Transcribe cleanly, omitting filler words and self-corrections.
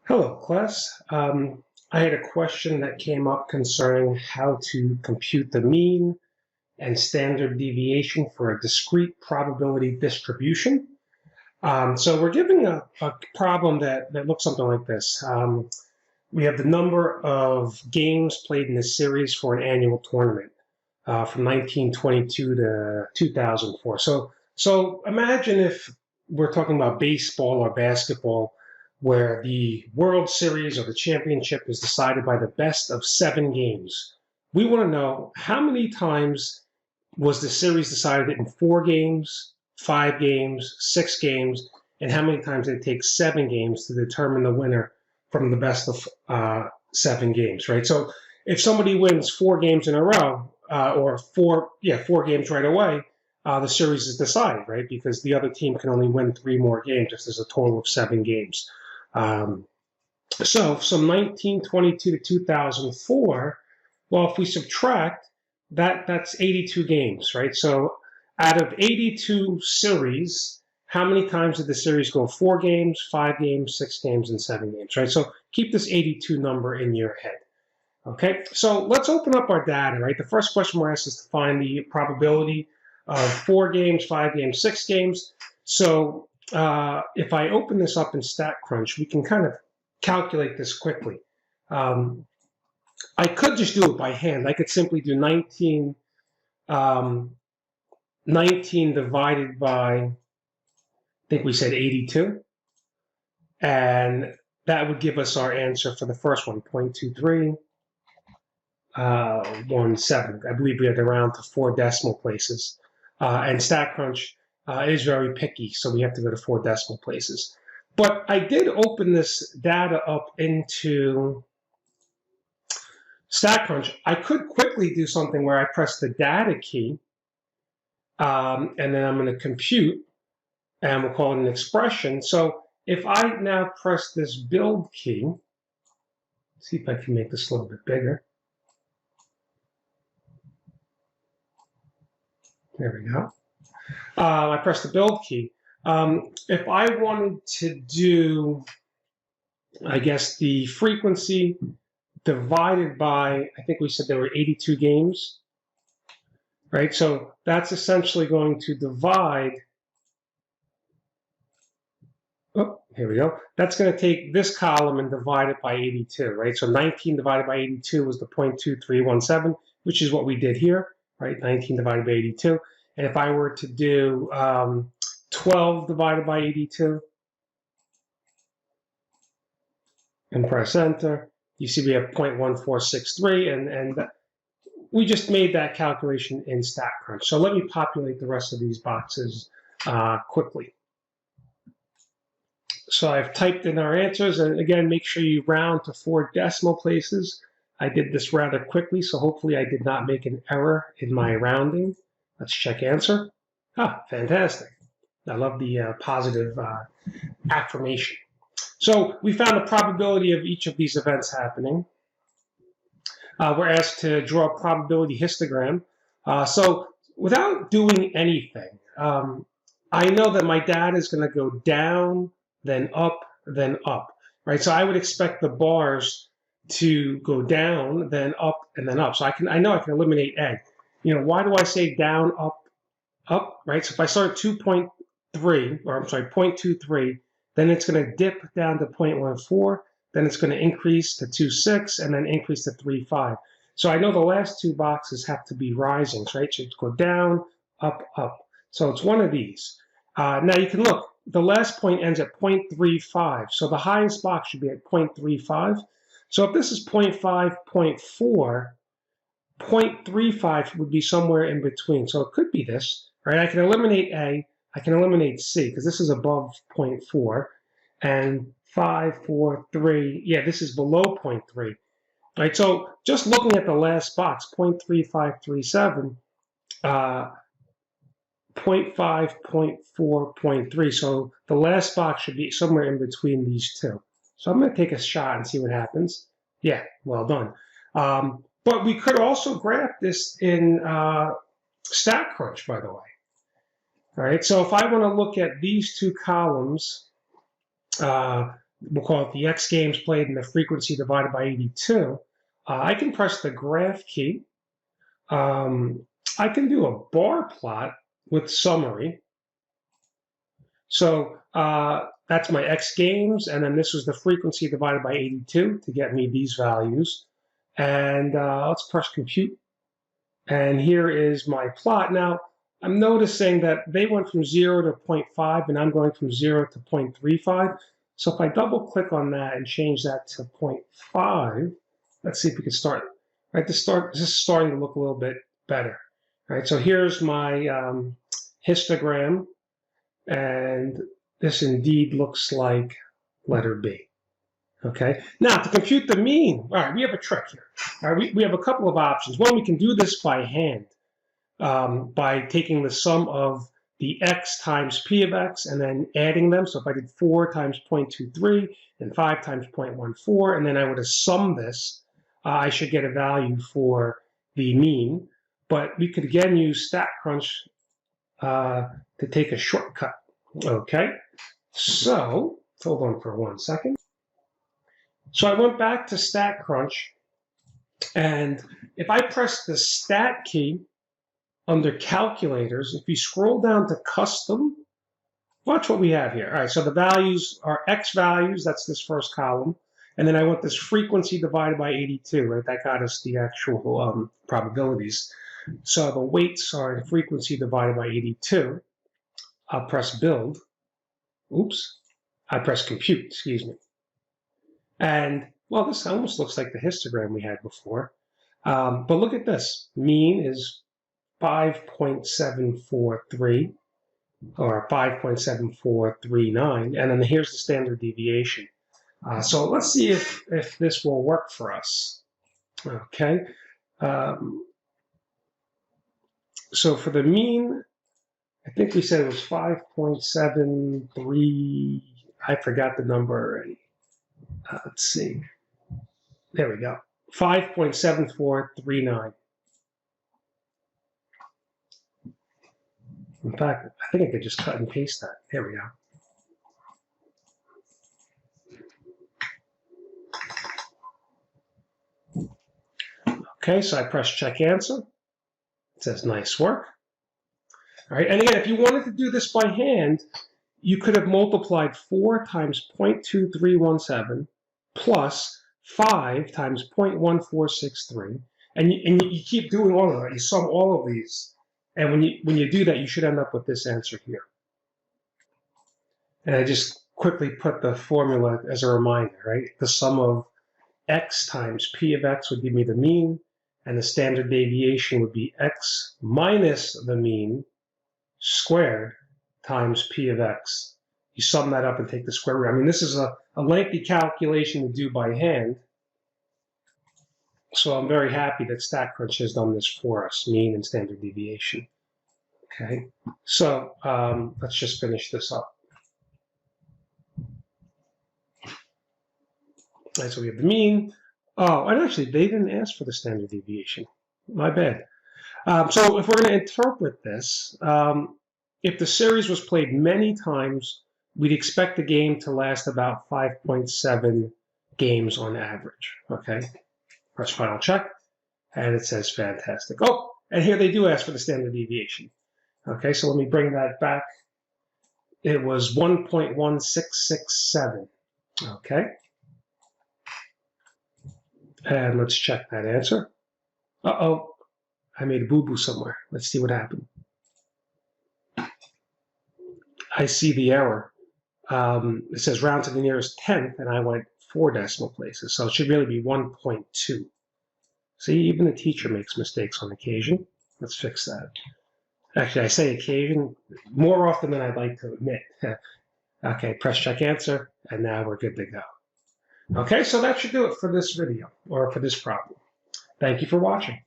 Hello, class. I had a question that came up concerning how to compute the mean and standard deviation for a discrete probability distribution. So we're given a problem that looks something like this. We have the number of games played in a series for an annual tournament from 1922 to 2004. So imagine if we're talking about baseball or basketball, where the World Series or the championship is decided by the best of 7 games. We want to know how many times was the series decided in 4 games, 5 games, 6 games, and how many times did it take 7 games to determine the winner from the best of 7 games, right? So if somebody wins 4 games in a row, or 4 games right away, the series is decided, right? Because the other team can only win 3 more games if there's a total of 7 games. So from 1922 to 2004, well, if we subtract that's 82 games, right? So out of 82 series, how many times did the series go? 4 games, 5 games, 6 games, and 7 games, right? So keep this 82 number in your head. Okay, so let's open up our data, right? The first question we're asked is to find the probability of 4 games, 5 games, 6 games. So if I open this up in StatCrunch, we can kind of calculate this quickly. I could just do it by hand. I could simply do 19 divided by, I think we said 82. And that would give us our answer for the first one, 0.23. 1/7. I believe we had to round to 4 decimal places. And StatCrunch is very picky, so we have to go to 4 decimal places. But I did open this data up into StatCrunch. I could quickly do something where I press the data key, and then I'm going to compute, and we'll call it an expression. So if I now press this build key, see if I can make this a little bit bigger. There we go. I press the build key. If I wanted to do, I guess, the frequency divided by, I think we said there were 82 games, right? So that's essentially going to divide, oh, here we go. That's going to take this column and divide it by 82, right? So 19 divided by 82 was the 0.2317, which is what we did here, right? 19 divided by 82. And if I were to do 12 divided by 82 and press enter, you see we have 0.1463, and we just made that calculation in StatCrunch. So let me populate the rest of these boxes quickly. So I've typed in our answers, and again, make sure you round to 4 decimal places. I did this rather quickly, so hopefully I did not make an error in my rounding. Let's check answer. Ah, fantastic. I love the positive affirmation. So we found the probability of each of these events happening. We're asked to draw a probability histogram. So without doing anything, I know that my data is going to go down, then up, right? So I would expect the bars to go down, then up, and then up. So I know I can eliminate A. You know, why do I say down, up, right? So if I start at 0.23, then it's going to dip down to 0.14, then it's going to increase to 2.6, and then increase to 3.5. So I know the last 2 boxes have to be rising, right? So it's go down, up. So it's one of these. Now you can look, the last point ends at 0.35. So the highest box should be at 0.35. So if this is 0.5, 0.4, 0.35 would be somewhere in between. So it could be this, right? I can eliminate A, I can eliminate C, because this is above 0.4, and 5, 4, 3, yeah, this is below 0.3, right? So just looking at the last box, 0.3537, 0.5, 0.4, 0.3, so the last box should be somewhere in between these two. So I'm going to take a shot and see what happens. Yeah, well done. But we could also graph this in StatCrunch, by the way. All right, so if I want to look at these 2 columns, we'll call it the X games played and the frequency divided by 82, I can press the graph key. I can do a bar plot with summary. So that's my X games, and then this was the frequency divided by 82 to get me these values. And let's press compute. And here is my plot. Now, I'm noticing that they went from 0 to 0.5, and I'm going from 0 to 0.35. So if I double click on that and change that to 0.5, let's see if we can start. Right, this is starting to look a little bit better. All right, so here's my histogram, and this indeed looks like letter B. Okay, now to compute the mean, all right, we have a trick here. All right, we have a couple of options. One, we can do this by hand by taking the sum of the x times p of x and then adding them. So if I did 4 times 0.23 and 5 times 0.14, and then I were to sum this, I should get a value for the mean. But we could again use StatCrunch to take a shortcut. Okay, so hold on for 1 second. So I went back to StatCrunch, and if I press the Stat key under Calculators, if you scroll down to Custom, watch what we have here. All right, so the values are X values, that's this first column, and then I want this frequency divided by 82, right? That got us the actual probabilities. So the weights are in frequency divided by 82. I'll press Build. Oops. I press Compute, excuse me. And, well, this almost looks like the histogram we had before. But look at this. Mean is 5.743, or 5.7439, and then here's the standard deviation. So let's see if this will work for us. Okay. So for the mean, I think we said it was 5.73. I forgot the number already. Let's see. There we go. 5.7439. In fact, I think I could just cut and paste that. There we go. Okay, so I press check answer. It says nice work. All right, and again, if you wanted to do this by hand, you could have multiplied 4 times 0.2317 plus 5 times 0.1463, and you keep doing all of that. You sum all of these, and when you do that, you should end up with this answer here. And I just quickly put the formula as a reminder, right? The sum of x times p of x would give me the mean, and the standard deviation would be x minus the mean squared times p of x. You sum that up and take the square root. I mean, this is a lengthy calculation to do by hand. So I'm very happy that StatCrunch has done this for us, mean and standard deviation. Okay, so let's just finish this up. All right, so we have the mean. Oh, and actually, they didn't ask for the standard deviation. My bad. So if we're going to interpret this, if the series was played many times, we'd expect the game to last about 5.7 games on average. Okay, press final check, and it says fantastic. Oh, and here they do ask for the standard deviation. Okay, so let me bring that back. It was 1.1667. Okay, and let's check that answer. Uh-oh. I made a boo-boo somewhere. Let's see what happened. I see the error. It says round to the nearest tenth, and I went 4 decimal places, so it should really be 1.2. See, even the teacher makes mistakes on occasion. Let's fix that. Actually, I say occasion more often than I'd like to admit. Okay, press check answer, and now we're good to go. Okay, so that should do it for this video, or for this problem. Thank you for watching.